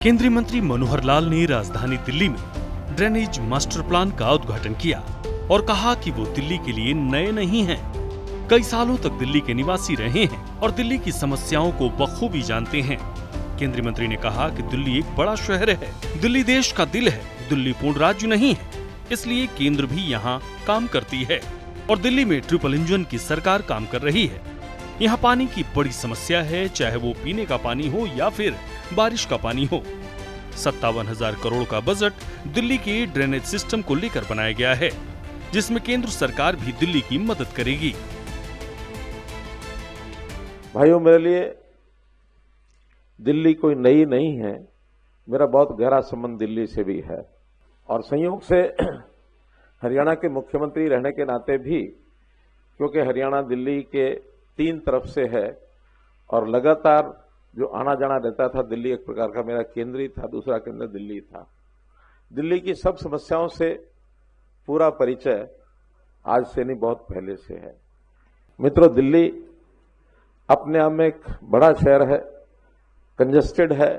केंद्रीय मंत्री मनोहर लाल ने राजधानी दिल्ली में ड्रेनेज मास्टर प्लान का उद्घाटन किया और कहा कि वो दिल्ली के लिए नए नहीं हैं। कई सालों तक दिल्ली के निवासी रहे हैं और दिल्ली की समस्याओं को बखूबी जानते हैं। केंद्रीय मंत्री ने कहा कि दिल्ली एक बड़ा शहर है, दिल्ली देश का दिल है, दिल्ली पूर्ण राज्य नहीं है, इसलिए केंद्र भी यहाँ काम करती है और दिल्ली में ट्रिपल इंजन की सरकार काम कर रही है। यहाँ पानी की बड़ी समस्या है, चाहे वो पीने का पानी हो या फिर बारिश का पानी हो। 57,000 करोड़ का बजट दिल्ली के ड्रेनेज सिस्टम को लेकर बनाया गया है, जिसमें केंद्र सरकार भी दिल्ली की मदद करेगी। भाइयों, मेरे लिए दिल्ली कोई नई नहीं है। मेरा बहुत गहरा संबंध दिल्ली से भी है और संयोग से हरियाणा के मुख्यमंत्री रहने के नाते भी, क्योंकि हरियाणा दिल्ली के 3 तरफ से है और लगातार जो आना जाना रहता था, दिल्ली एक प्रकार का मेरा केंद्र ही था, दूसरा केंद्र दिल्ली था। दिल्ली की सब समस्याओं से पूरा परिचय आज से नहीं, बहुत पहले से है। मित्रों, दिल्ली अपने आप में एक बड़ा शहर है, कंजेस्टेड है।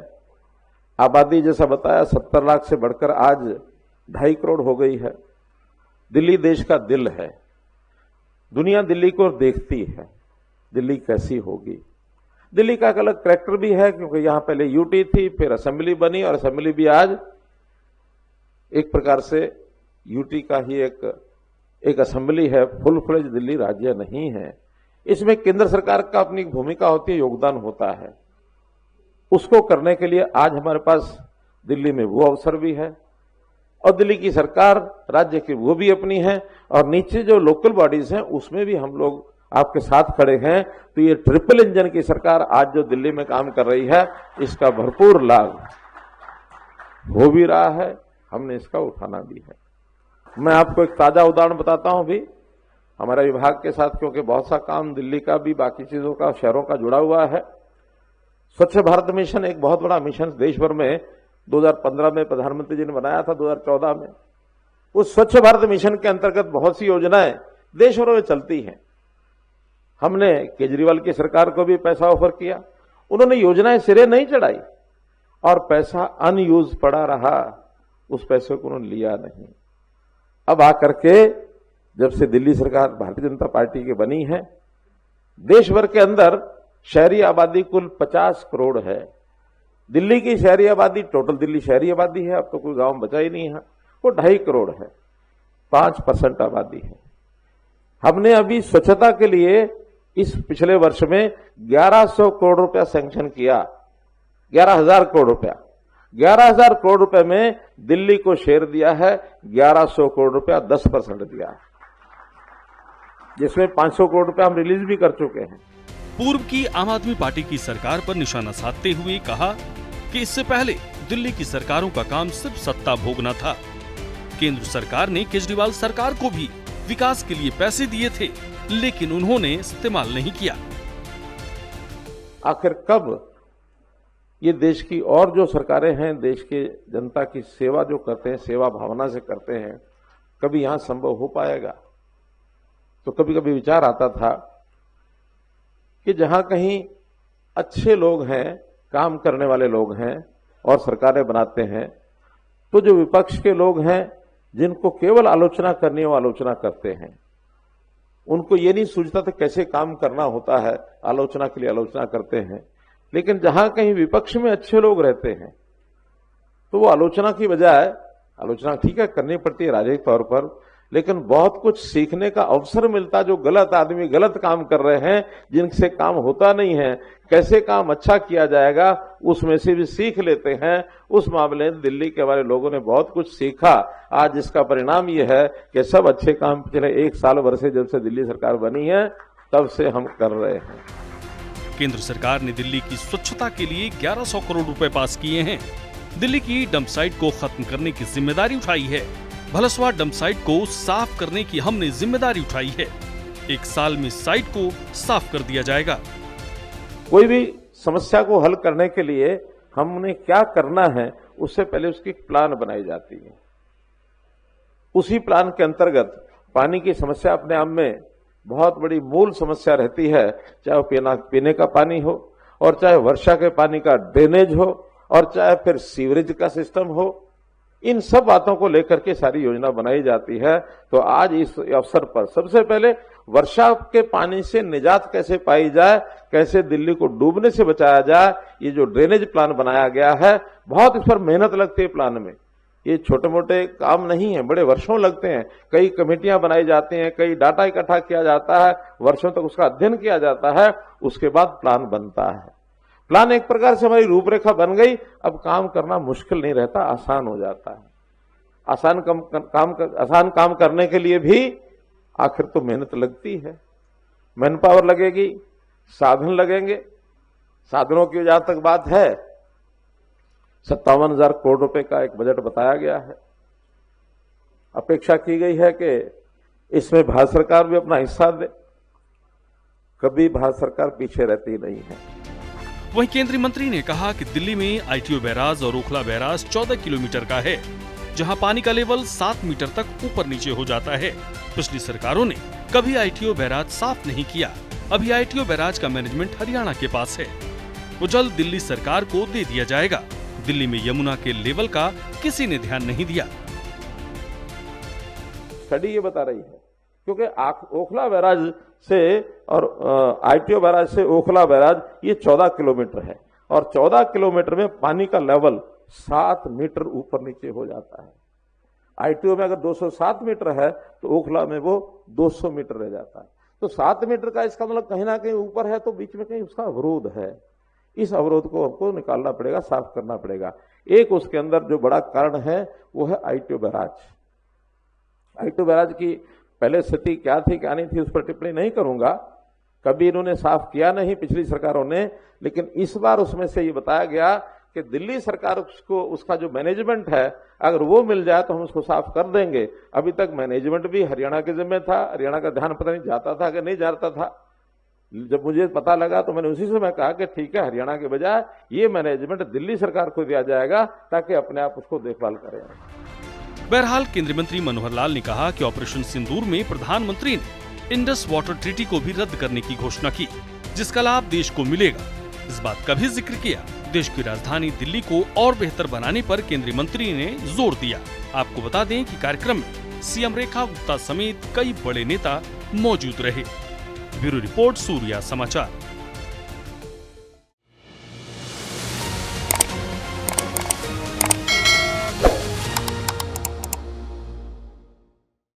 आबादी जैसा बताया 70 लाख से बढ़कर आज 2.5 करोड़ हो गई है। दिल्ली देश का दिल है। दुनिया दिल्ली को देखती है, दिल्ली कैसी होगी। दिल्ली का एक अलग कैरेक्टर भी है, क्योंकि यहां पहले यूटी थी, फिर असेंबली बनी और असेंबली भी आज एक प्रकार से यूटी का ही एक असेंबली है, फुल फ्लेज दिल्ली राज्य नहीं है। इसमें केंद्र सरकार का अपनी भूमिका होती है, योगदान होता है। उसको करने के लिए आज हमारे पास दिल्ली में वो अवसर भी है और दिल्ली की सरकार राज्य की वो भी अपनी है और नीचे जो लोकल बॉडीज हैं उसमें भी हम लोग आपके साथ खड़े हैं। तो ये ट्रिपल इंजन की सरकार आज जो दिल्ली में काम कर रही है, इसका भरपूर लाभ हो भी रहा है, हमने इसका उठाना भी है। मैं आपको एक ताजा उदाहरण बताता हूं भी हमारे विभाग के साथ, क्योंकि बहुत सा काम दिल्ली का भी बाकी चीजों का, शहरों का जुड़ा हुआ है। स्वच्छ भारत मिशन एक बहुत बड़ा मिशन देश भर में 2015 में प्रधानमंत्री जी ने बनाया था, 2014 में। उस स्वच्छ भारत मिशन के अंतर्गत बहुत सी योजनाएं देश भर में चलती हैं। हमने केजरीवाल की सरकार को भी पैसा ऑफर किया, उन्होंने योजनाएं सिरे नहीं चढ़ाई और पैसा अनयूज पड़ा रहा, उस पैसे को उन्होंने लिया नहीं। अब आकर के जब से दिल्ली सरकार भारतीय जनता पार्टी की बनी है, देश भर के अंदर शहरी आबादी कुल 50 करोड़ है। दिल्ली की शहरी आबादी, टोटल दिल्ली शहरी आबादी है, अब तो कोई गांव बचा ही नहीं है, वो 2.5 करोड़ है, 5% आबादी है। हमने अभी स्वच्छता के लिए इस पिछले वर्ष में 1100 करोड़ रुपया सैंक्शन किया, 11,000 करोड़ रुपया। 11,000 करोड़ रुपए में दिल्ली को शेयर दिया है 1100 करोड़ रुपया, 10% दिया, जिसमें 500 करोड़ रुपया हम रिलीज भी कर चुके हैं। पूर्व की आम आदमी पार्टी की सरकार पर निशाना साधते हुए कहा कि इससे पहले दिल्ली की सरकारों का काम सिर्फ सत्ता भोगना था। केंद्र सरकार ने केजरीवाल सरकार को भी विकास के लिए पैसे दिए थे, लेकिन उन्होंने इस्तेमाल नहीं किया। आखिर कब ये देश की और जो सरकारें हैं, देश के जनता की सेवा जो करते हैं, सेवा भावना से करते हैं, कभी यहां संभव हो पाएगा? तो कभी कभी विचार आता था कि जहां कहीं अच्छे लोग हैं, काम करने वाले लोग हैं और सरकारें बनाते हैं, तो जो विपक्ष के लोग हैं जिनको केवल आलोचना करनी है वो आलोचना करते हैं। उनको ये नहीं सूझता था कैसे काम करना होता है, आलोचना के लिए आलोचना करते हैं। लेकिन जहां कहीं विपक्ष में अच्छे लोग रहते हैं तो वो आलोचना की बजाय, आलोचना ठीक है करनी पड़ती है राजनीतिक तौर पर, लेकिन बहुत कुछ सीखने का अवसर मिलता। जो गलत आदमी गलत काम कर रहे हैं, जिनसे काम होता नहीं है, कैसे काम अच्छा किया जाएगा, उसमें से भी सीख लेते हैं। उस मामले में दिल्ली के हमारे लोगों ने बहुत कुछ सीखा। आज इसका परिणाम यह है कि सब अच्छे काम पिछले 1 साल भर से, जब से दिल्ली सरकार बनी है, तब से हम कर रहे हैं। केंद्र सरकार ने दिल्ली की स्वच्छता के लिए 1100 करोड़ रुपए पास किए हैं। दिल्ली की डंप साइट को खत्म करने की जिम्मेदारी उठाई है। भलसवा डंप साइट को साफ करने की हमने जिम्मेदारी उठाई है। 1 साल में साइट को साफ कर दिया जाएगा। कोई भी समस्या को हल करने के लिए हमने क्या करना है, उससे पहले उसकी प्लान बनाई जाती है। उसी प्लान के अंतर्गत पानी की समस्या अपने आप में बहुत बड़ी मूल समस्या रहती है, चाहे वो पीने का पानी हो और चाहे वर्षा के पानी का ड्रेनेज हो और चाहे फिर सीवरेज का सिस्टम हो, इन सब बातों को लेकर के सारी योजना बनाई जाती है। तो आज इस अवसर पर सबसे पहले वर्षा के पानी से निजात कैसे पाई जाए, कैसे दिल्ली को डूबने से बचाया जाए, ये जो ड्रेनेज प्लान बनाया गया है, बहुत इस पर मेहनत लगती है प्लान में। ये छोटे मोटे काम नहीं है, बड़े वर्षों लगते हैं। कई कमेटियां बनाई जाती हैं, कई डाटा इकट्ठा किया जाता है, वर्षों तक उसका अध्ययन किया जाता है, उसके बाद प्लान बनता है। प्लान एक प्रकार से हमारी रूपरेखा बन गई, अब काम करना मुश्किल नहीं रहता, आसान हो जाता है। आसान काम करने के लिए भी आखिर तो मेहनत लगती है, मैन पावर लगेगी, साधन लगेंगे। साधनों की जहां तक बात है, 57,000 करोड़ रुपए का एक बजट बताया गया है। अपेक्षा की गई है कि इसमें भारत सरकार भी अपना हिस्सा दे। कभी भारत सरकार पीछे रहती नहीं है। वहीं केंद्रीय मंत्री ने कहा कि दिल्ली में आईटीओ बैराज और ओखला बैराज 14 किलोमीटर का है, जहां पानी का लेवल 7 मीटर तक ऊपर नीचे हो जाता है। पिछली सरकारों ने कभी आईटीओ बैराज साफ नहीं किया। अभी आईटीओ बैराज का मैनेजमेंट हरियाणा के पास है, वो जल्द दिल्ली सरकार को दे दिया जाएगा। दिल्ली में यमुना के लेवल का किसी ने ध्यान नहीं दिया। स्टडी ये बता रही है, क्योंकि ओखला बैराज से और आईटीओ बैराज से ओखला बैराज ये 14 किलोमीटर है, और 14 किलोमीटर में पानी का लेवल 7 मीटर ऊपर नीचे हो जाता है। आईटीओ में अगर 207 मीटर है तो ओखला में वो 200 मीटर रह जाता है। तो 7 मीटर का इसका मतलब कहीं ना कहीं ऊपर है, तो बीच में कहीं उसका अवरोध है। इस अवरोध को हमको निकालना पड़ेगा, साफ करना पड़ेगा। एक उसके अंदर जो बड़ा कारण है वो है आईटीओ बैराज। आईटीओ बैराज की पहले स्थिति क्या थी क्या नहीं थी उस पर टिप्पणी नहीं करूंगा, कभी इन्होंने साफ किया नहीं पिछली सरकारों ने। लेकिन इस बार उसमें से ये बताया गया कि दिल्ली सरकार उसको, उसका जो मैनेजमेंट है, अगर वो मिल जाए तो हम उसको साफ कर देंगे। अभी तक मैनेजमेंट भी हरियाणा के जिम्मे था, हरियाणा का ध्यान पता नहीं जाता था कि नहीं जाता था। जब मुझे पता लगा तो मैंने उसी समय कहा कि ठीक है, हरियाणा के बजाय ये मैनेजमेंट दिल्ली सरकार को दिया जाएगा, ताकि अपने आप उसको देखभाल करें। बहरहाल केंद्रीय मंत्री मनोहर लाल ने कहा कि ऑपरेशन सिंदूर में प्रधानमंत्री ने इंडस वाटर ट्रीटी को भी रद्द करने की घोषणा की, जिसका लाभ देश को मिलेगा। इस बात का भी जिक्र किया। देश की राजधानी दिल्ली को और बेहतर बनाने पर केंद्रीय मंत्री ने जोर दिया। आपको बता दें कि कार्यक्रम में सीएम रेखा गुप्ता समेत कई बड़े नेता मौजूद रहे। ब्यूरो रिपोर्ट, सूर्या समाचार।